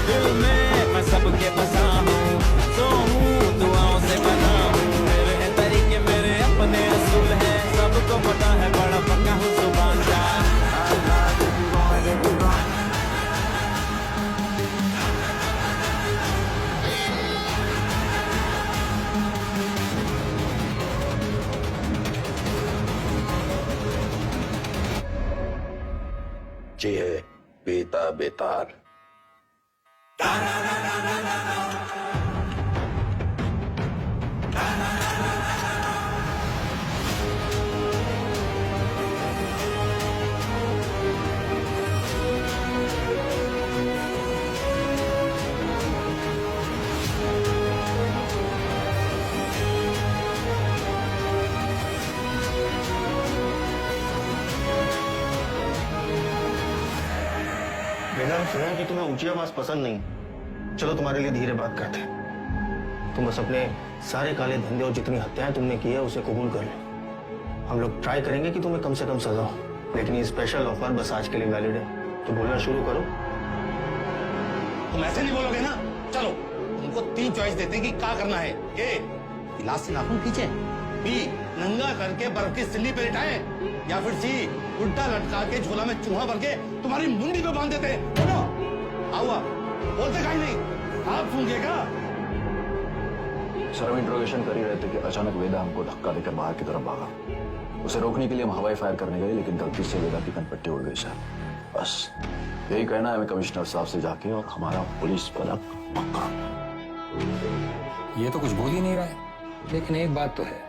दिल में मैं सबके बसा हूँ, तो हूँ दुआओं से बना हूँ। मेरे हैं तरीके, मेरे अपने असूल हैं, सबको पता है बड़ा पक्का हूँ जुबान का। जी है बेता बेतार। मैंने सुना कि तुम्हें ऊंची आवाज पसंद नहीं। चलो तुम्हारे लिए धीरे बात करते हैं। तुम बस अपने सारे काले धंधे और जितनी हत्याएं तुमने की है उसे कबूल कर लो। हम लोग ट्राई करेंगे कि तुम्हें कम से कम सजा हो, लेकिन ये स्पेशल ऑफर बस आज के लिए वैलिड है। तो बोलना शुरू करो। तुम ऐसे नहीं बोलोगे ना। चलो तुमको 3 चॉइस देते हैं कि क्या करना है। ए, गिलास से नाखून खींचे, बी नंगा करके बर्फ की सिल्ली पे लिटाए, या फिर सी उल्टा लटका के झोला में चूहा भर के तुम्हारी मुंडी पे बांध देते हैं। बोलो आओ, बोलते कहीं नहीं, आप सूंघेगा। सर हम इंट्रोगेशन कर ही रहे थे कि अचानक वेदा हमको धक्का देकर बाहर की तरफ भागा। उसे रोकने के लिए हम हवाई फायर करने गए, लेकिन गलती से वेदा की कनपट्टी उड़ गई सर। बस यही कहना है हमें कमिश्नर साहब से जाके, और हमारा पुलिस पलक पक्का। ये तो कुछ बोल ही नहीं रहा है, लेकिन एक बात तो है,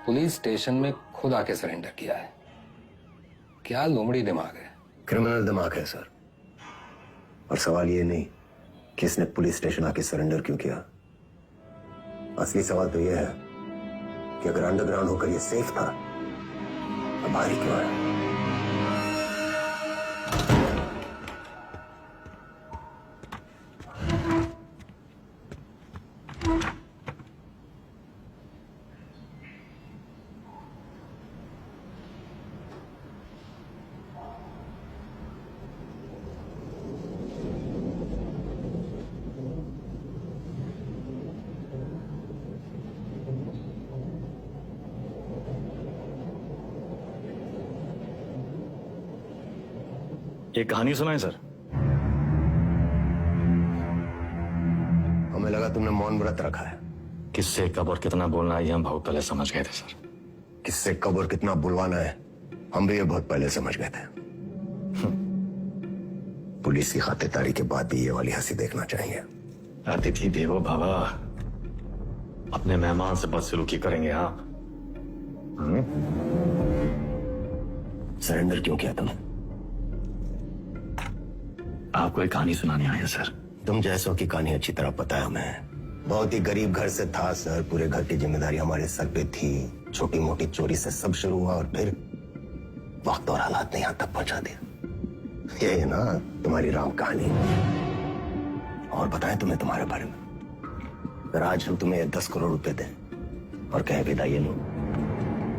पुलिस स्टेशन में खुद आके सरेंडर किया है। क्या लोमड़ी दिमाग है। क्रिमिनल दिमाग है सर। और सवाल ये नहीं कि इसने पुलिस स्टेशन आके सरेंडर क्यों किया। असली सवाल तो यह है कि अगर अंडरग्राउंड होकर ये सेफ था, अब बाहर ही क्यों आया। एक कहानी सुनाए सर। हमें लगा तुमने मौन व्रत रखा है। किससे कब और कितना बोलना है ये हम बहुत पहले समझ गए थे सर। किससे कब और कितना बुलवाना है हम भी ये बहुत पहले समझ गए थे। पुलिस की खातिरदारी के बाद भी ये वाली हंसी देखना चाहिए। अतिथि देवो भव, अपने मेहमान से बदसलूकी करेंगे आप। सरेंडर क्यों किया तुमने? आपको एक कहानी सुनाने आया सर। तुम जैसों की कहानी अच्छी तरह पता है हमें। बहुत ही गरीब घर से था सर। पूरे घर की जिम्मेदारी हमारे सर पे थी। छोटी मोटी चोरी से सब शुरू हुआ, और फिर वक्त और हालात ने यहां तक पहुंचा दिया। ये है ना तुम्हारी राम कहानी। और बताएं तुम्हें तुम्हारे बारे में। अगर आज हम तुम्हें 10 करोड़ रुपए दें और कहें विदा ये लो,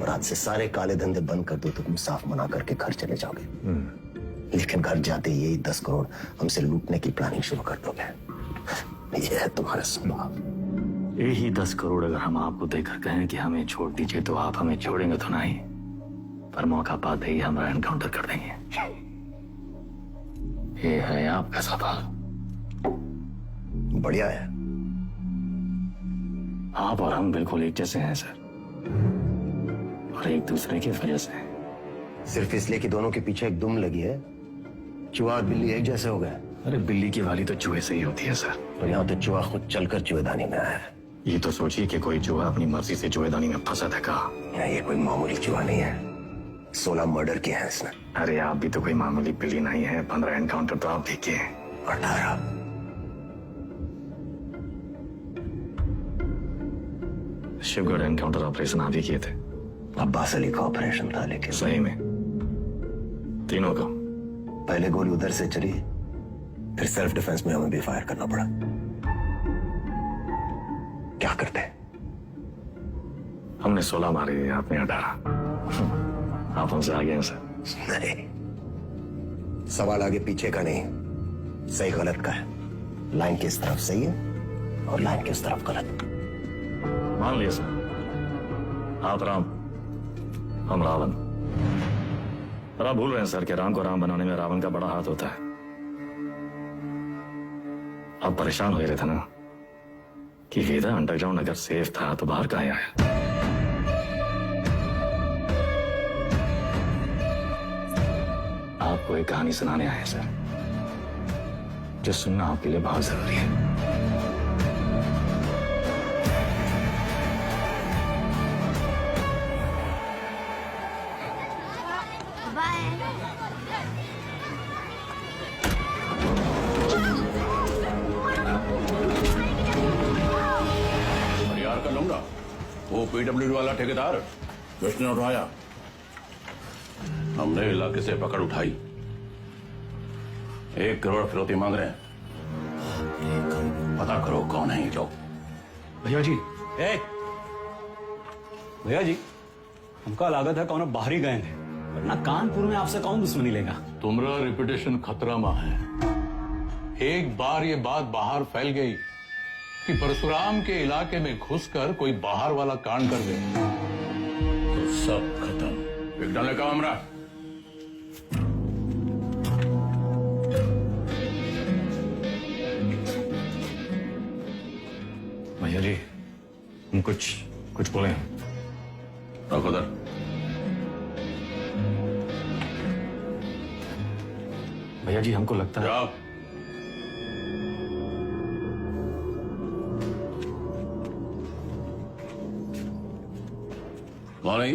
और आज से सारे काले धंधे बंद कर दो, तो तुम साफ मना करके घर चले जाओगे। लेकिन घर जाते यही 10 करोड़ हमसे लूटने की प्लानिंग शुरू कर दोगे। यह है तुम्हारा स्वभाव। यही 10 करोड़ अगर हम आपको देकर कहें कि हमें छोड़ दीजिए, तो आप हमें छोड़ेंगे तो नहीं, पर मौका पाते ही हमारा एनकाउंटर कर देंगे। ये है आपका सवाल। बढ़िया है। आप और हम बिल्कुल एक जैसे हैं सर, और एक दूसरे की वजह से। सिर्फ इसलिए कि दोनों के पीछे एक दुम लगी है, चूहा और बिल्ली एक जैसे हो गए। अरे बिल्ली की वाली तो चूहे से ही होती है सर। और यहाँ तो चूहा खुद चलकर चूहेदानी में आया है। ये तो सोचिए कि कोई चूहा अपनी मर्जी से चूहेदानी में फंसा था कहा। ये कोई मामूली चूहा नहीं है। 16 मर्डर किए हैं इसने। अरे आप भी तो कोई मामूली बिल्ली नहीं है। 15 एनकाउंटर तो आप भी किए हैं। 18। शिवगढ़ एनकाउंटर ऑपरेशन आप ही किए थे। अब्बास अली का ऑपरेशन था, लेकिन सही में तीनों का। पहले गोली उधर से चली, फिर सेल्फ डिफेंस में हमें भी फायर करना पड़ा। क्या करते? हमने 16 मारे, आपने 18। आप हमसे आगे हैं सर। नहीं, सवाल आगे पीछे का नहीं, सही गलत का है। लाइन की इस तरफ सही है और लाइन की उस तरफ गलत। मान लिया सर, आप राम, हम रावण। पर आप भूल रहे हैं सर कि राम को राम बनाने में रावण का बड़ा हाथ होता है। आप परेशान हो रहे थे ना कि वेदा अंडरग्राउंड अगर सेफ था तो बाहर कहाँ आया। आपको एक कहानी सुनाने आए हैं सर, जो सुनना आपके लिए बहुत जरूरी है। यार का लूंगा वो पीडब्ल्यूडी वाला ठेकेदार किसने उठाया? हमने इलाके से पकड़ उठाई। 1 करोड़ फिरौती मांग रहे हैं। पता करो कौन है ये लोग। भैया जी, भैया जी, हमका लागत है कौन बाहरी गए थे, वरना कानपुर में आपसे कौन दुश्मनी लेगा। तुम्हारा रेपुटेशन खतरा में है। एक बार ये बात बाहर फैल गई कि परशुराम के इलाके में घुसकर कोई बाहर वाला कांड कर दे तो सब खत्म। एक डाले का हमरा। भैया जी, हम कुछ बोले। रखो उधर। भैया जी, हमको लगता है जाओ। कौन है?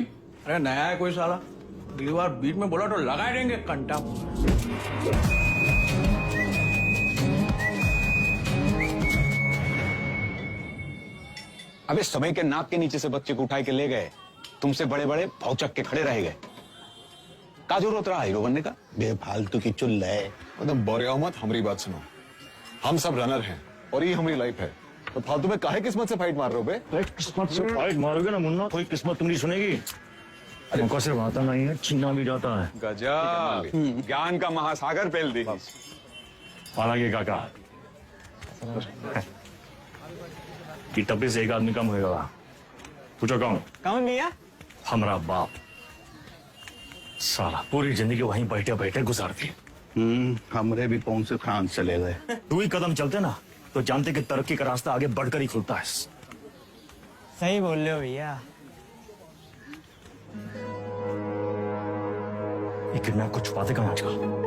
अरे नया है कोई साला, अगली बार बीच में बोला तो लगा देंगे कंटा। अबे समय के नाक के नीचे से बच्चे को उठाए के ले गए, तुमसे बड़े बड़े भौचक के खड़े रह गए। का जरूरत रहा हीरो बनने का? बेफालतू की चुल है। एकदम बोरिया मत, हमारी बात सुनो। हम सब रनर हैं और ये हमारी लाइफ है, तो फालतू में काहे किस्मत से फाइट मार रहे हो बे? किस्मत से फाइट मारोगे ना मुन्ना, कोई किस्मत तुम्हारी सुनेगी। हमको सिर्फ आता नहीं है, छीना भी जाता है। गजब, ज्ञान का महासागर फैल दी। हालांकि काका कि टप्पे से एक आदमी कम होगा। पूछो कौन? कौन भैया? हमारा बाप। साला पूरी जिंदगी वहीं बैठे बैठे गुजार दी। हमरे भी पौन से फ्रांस चले गए। 2 ही कदम चलते ना तो जानते कि तरक्की का रास्ता आगे बढ़कर ही खुलता है। सही बोल रहे हो भैया। ये किडनैप को छुपाते कहाँ आजकल?